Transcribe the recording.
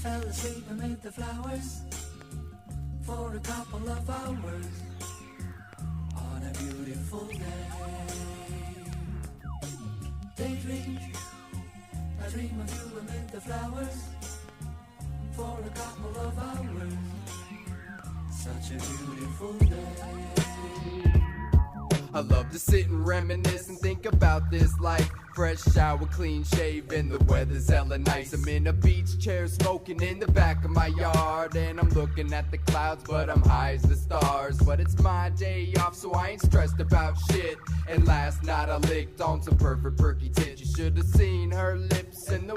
fell asleep amid the flowers for a couple of hours on a beautiful day. Daydream, I dream of you amid the flowers for a couple of hours. Such a beautiful day. I love to sit and reminisce and think about this life. Fresh shower, clean shave, and the weather's hella nice. I'm in a beach chair smoking in the back of my yard, and I'm looking at the clouds, but I'm high as the stars. But it's my day off, so I ain't stressed about shit. And last night I licked on some perfect perky tits. You should have seen her lips and the